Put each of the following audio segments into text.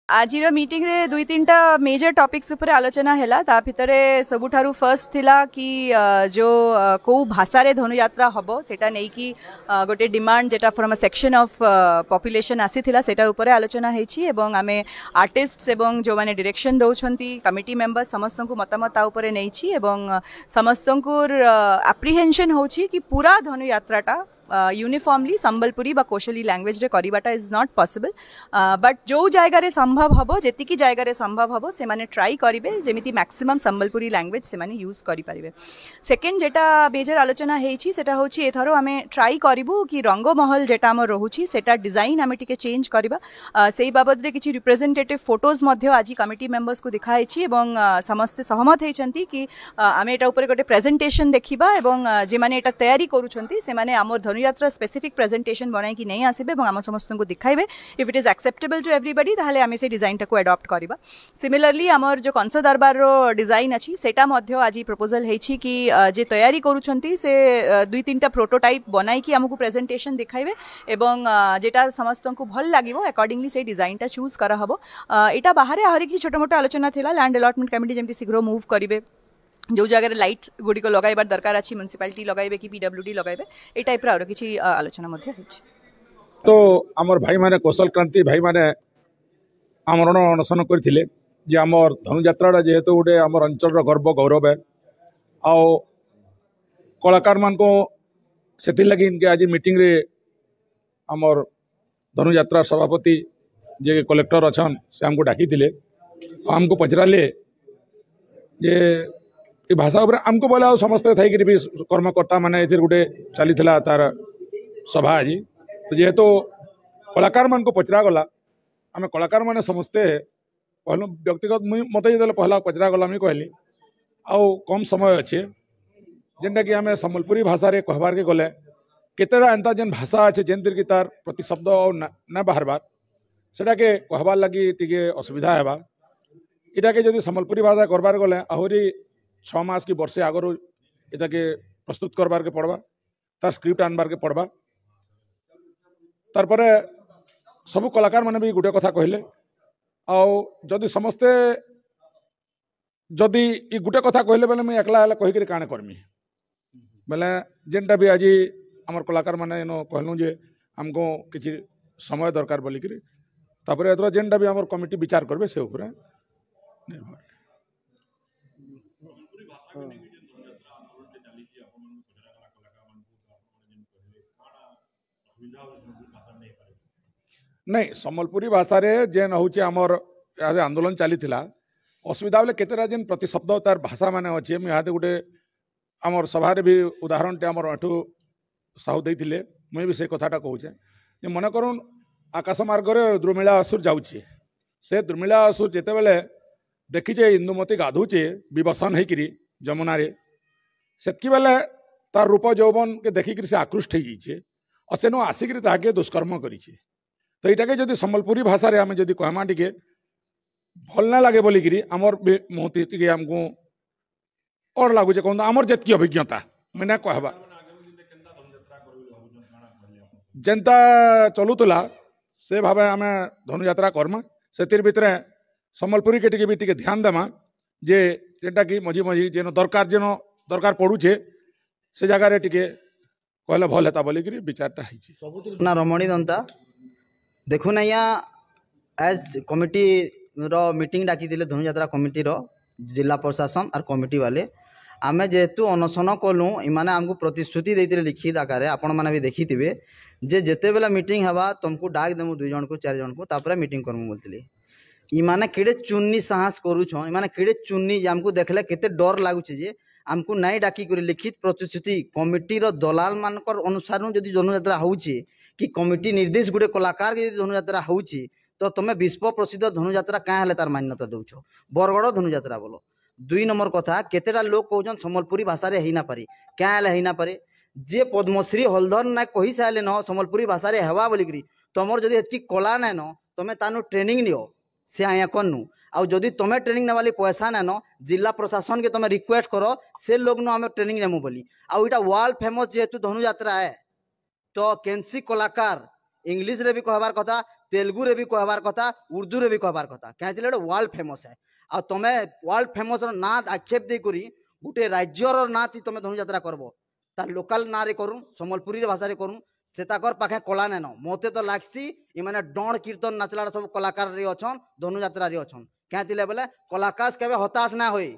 आज मीटिंग रे दुई तीन टा मेजर टॉपिक्स ऊपर आलोचना हैला ता भितरे सबुठारु फर्स्ट थिला कि जो को भाषा रे धनुयात्रा हबो सेटा नै कि गोटे डिमांड जेटा from a section of population आसी थिला सेटा ऊपर आलोचना हेछि एवं आमे आर्टिस्ट्स एवं जो माने डायरेक्शन दउछंती कमिटी मेंबर्स समस्त को मतामत ता ऊपर नैछि एवं समस्त को एप्रिहेंशन होछि कि पूरा धनुयात्राटा यूनिफॉर्मली संबलपुरी बा कौशली लैंग्वेज रे करिबाटा इज नॉट पॉसिबल बट जो जायगा रे संभव हबो जेतिकी जायगा रे संभव हबो से माने ट्राई करिवे जेमिति मैक्सिमम संबलपुरी लैंग्वेज से माने यूज करि परिबे। सेकंड जेटा मेजर आलोचना हेछि सेटा होछि एथरो आमे ट्राई करिवु कि रंगमहल जेटा हम रहुछि सेटा डिजाइन आमे टिके चेंज करबा सेही बाबद रे किछि रिप्रेजेंटेटिव फोटोज मध्ये आज कमिटी मेंबर्स को दिखाइछि एवं समस्त सहमत हेछंती कि आमे एटा ऊपर गोटे प्रेजेंटेशन देखिबा एवं जे माने एटा तयारी करूछंती से माने हमर धनुयात्रा स्पेसिफिक प्रेजेंटेशन बनाई कि नहीं आसीबे एवं हम समस्त को दिखाइबे if it is acceptable to everybody ताहले आमे से डिजाइन टाको अडॉप्ट करबा। सिमिलरली हमर जो कंसो दरबार रो डिजाइन अछि सेटा मध्ये आज प्रपोजल हेछि कि जे तयारी करूछंती से दुई तीनटा प्रोटोटाइप बनाई कि हमकु प्रेजेंटेशन दिखाइबे एवं जेटा समस्त को भल लागिवो अकॉर्डिंगली से डिजाइन टा चूज करा हबो। एटा बाहर आहरी कि छोटा मोटा आलोचना थिला लैंड अलॉटमेंट कमिटी जेमति शीघ्र मूव करिवे जो जगह लाइट गुडी को लगाइबार दरकार अछि म्युनिसिपालिटी लगाइबे कि पीडब्ल्यूडी लगाइबे ए टाइप रा और किछि आलोचना मध्ये होछि। तो आमर भाई माने कौशल क्रांति भाई माने आमरण अनशन करथिले जे आमर धनुयात्रा जेहेतु गोटे आमर अंचल गर्व गौरव है आओ कलाकार मान को सेति लगी इनके आज मीटिंग रे आमर धनुयात्रा सभापति जे कलेक्टर अछन से हमको डाकी दिले हमको पचराले जे ये भाषा उपर आमको बोले समस्त थी भी कर्मकर्ता माने इधर गोटे चली तार सभा आज तो जेहेतु कलाकार मान को पचरा गला आम कलाकार माने समस्ते कहलु व्यक्तिगत मत जो पहला पचरा गला मुझे कहली आउ कम समय अच्छे जेनटा कि आम सम्बलपुरी भाषा रे कहबार के गले केतेरा एंता जेन भाषा अच्छे जेन कि तार प्रति शब्द ना बाहरबार सेटा के कहबार लगी टिके असुविधा है इटा के जदि सम्बलपुरी भाषा करबार गले आहरी 6 मास की वर्षे आगर इटा के प्रस्तुत करबार के पड़वा तार स्क्रिप्ट आनबार के पड़वा तारपरे सबु कलाकार माने भी गोटे कथा कहले आउ जदि समस्ते जदि ई गोटे कथा कहले बेले मैं एकला कही कर काने करमी बेले जेनटा भी आज आमर कलाकार माने नो कहलु जे हमको किछि समय दरकार बोली करी तापरे एतरा जेनटा भी आमर कमिटी विचार करबे से ऊपर निर्भर। नहीं सम्बलपुरी भाषा रे जेन होची आमर आंदोलन चली असुविधा बेले केतेरा जेन प्रति शब्द तार भाषा माने अच्छे मुझे गोटे आमर सभा भी उदाहरण टे आमर एठू साहू देइथिले मुई भी से कथाटा कहूचे जे मन करूँ आकाश मार्ग रे द्रुमिला असुर जाऊँचे से द्रुमिला असुर जेते बेले देखीचे इंदुमती गाधुचे विवसन होकरी जमुना रे सेतकी बेले तार रूप यौवन के देखिक से आकृष्ट हो जाइए और सेनु आसिक ताके दुष्कर्म करिछे तो यहाँ जदि सम्बलपुरी भाषा रे आमे जदि कहमा टिके भल ना लगे बोलिकी आमर मुहति टिके आमको और लगुचे कहूँ आमर जेतकी अभिज्ञता मैंने कहबा जेनता चलुला से भाव आम धनुयात्रा करमा से भितर सम्बलपुरी के टिके भी टिके ध्यान देमा जे जेनटा कि मझी मझी जेन दरकार पड़ुछे से जगह रे टिके कहले भल हेता बोलिकी विचारटा है। रमणी दंता देखु ना एज कमिटी रो मीटिंग डाकी दिले धनुयात्रा कमिटी रो जिला प्रशासन और कमिटी वाले आमे जेहेतु अनशन कलु इमाने आमको प्रतिश्रुति देते लिखित आकार आपण मैंने भी देखी जे जेते बेला मीटिंग हवा तुमको डाक देमु 2 जन को 4 जन को तापर मीटिंग करमु बोलतिले इमाने केड़े चुन्नी साहस करूछन इमाने केड़े चुन्नी जे आमको देखले केते डर लागुचे जे आमको नहीं डाकी कर लिखित प्रतिश्रुति कमिटी रो दलाल मानकर अनुसार जदि धनुयात्रा होउची कि कमिटी निर्देश गोटे कलाकार के धनुयात्रा होउची तो तुम विश्व प्रसिद्ध धनुयात्रा क्या हेले तार मान्यता दौच बरगड़ धनुयात्रा बोलो 2 नंबर कथा केतेटा लोग कहउछन सम्बलपुरी भाषा रे हेना पारे क्या हेले हेना पारे जे पद्मश्री हलधर ना कहि साले न सम्बलपुरी भाषा रे हेवा बोलिकरी तुमर जदि एतकी कला ना न तुमे तानु ट्रेनिंग नियो से आया कनु आउ जदि तुमे ट्रेनिंग नेवाली पैसा ना न जिला प्रशासन के तुमे रिक्वेस्ट करो से लोग न हमें ट्रेनिंग नेमु बोली आउ इटा वर्ल्ड फेमस जेहेतु धनुयात्रा है तो केनसी कलाकार इंग्लिश रे भी कहबार कथा तेलुगु रे भी कहबार कथा उर्दू रे भी कहबार कथा कहीं वर्ल्ड फेमस है आ तुम वर्ल्ड फेमस ना आक्षेप दे करी गोटे राज्यर ना तुम धनुଯାତ୍ରା करब तार लोकाल ना रे करूँ सम्बलपुरी भाषा रे करूँ से ताकर पाखे कला नेन मते तो लागसी इमाने डण कीर्तन नाचला सब कलाकार रे अछन धनुଯାତ୍ରା रे अछन क्या बोले कलाकार केबे हताश ना होई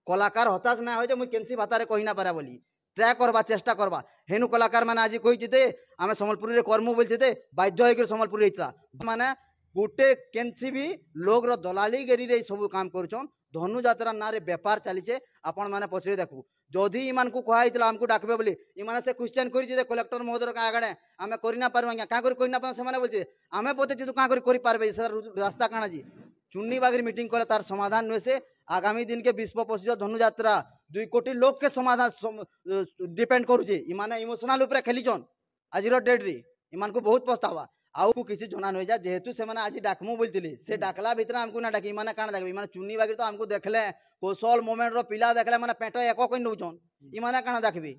कलाकार हताश ना होई जे मुई केनसी भाषा रे कहि ना पारा बोली ट्राए करबा चेष्टा करबा हेनु कलाकार माने आज कहिते आमे सम्बलपुरी रे करमु बोलते बाध्य होइकर सम्बलपुरी हेतला माने गोटे केनसी भी लोग रो दलाली गेरी रे सब काम करूछन धनुଯାତ୍ରା ना रे व्यापार चलीचे आपण माने पछरे देखू जदि इमान को कहला हमको डाकबे बोली इमाने से क्वेश्चन करी जे कलेक्टर महोदय का आगडे आमे करि ना पारु का करि ना पारु से माने बोलते आमे पते तू का करि पारबे सर रास्ता काना जी चुन्नी बागरी मीटिंग करे तार समाधान नुहे से आगामी दिन के विश्व प्रसिद्ध धनुଯାତ୍ରା 2 कोटी लोग के समाधान डिपेंड करूचे इमाने इमोशनल ऊपर खेलीचन आज डेट रे इमान को बहुत पछतावा आउ किसी जना न जा जेहेतु से माने आज डाकमु बोलतिले से डाकला भीतर हमको ना डाकी माने काना डाकबे माने चुन्नी बागरी तो हमको देखले कौशल मोमेंट रो पिला देखले माने पेट एको कोइ नउचन इमाने काना डाकबे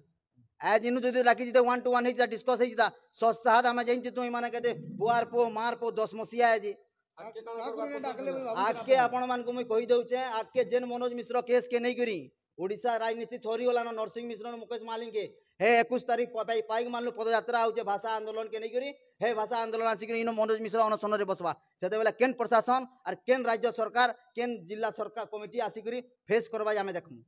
आज इनु जदि लागी जिते 1 to 1 हे डिस्कस हे जिता सस्ता हम जाइन तू इमाने कहते बुआर पो मार पो 10 मसिया है जी आके आपण मान को मैं कहि दउचे आके जेन मनोज मिश्र केस के नहीं करी ओडिशा राजनीति थोरी होला न नरसिंह मिश्र मुकेश मालिक के हे 21 तारीख पाइक मानलु पदयात्रा आउचे भाषा आंदोलन के नहीं करी हे भाषा आंदोलन आसिक इनो मनोज मिश्र अनशन रे बसवा सेते बेला केन प्रशासन और केन राज्य सरकार केन जिला सरकार कमिटी आसिक फेस करबा हमें देखमु।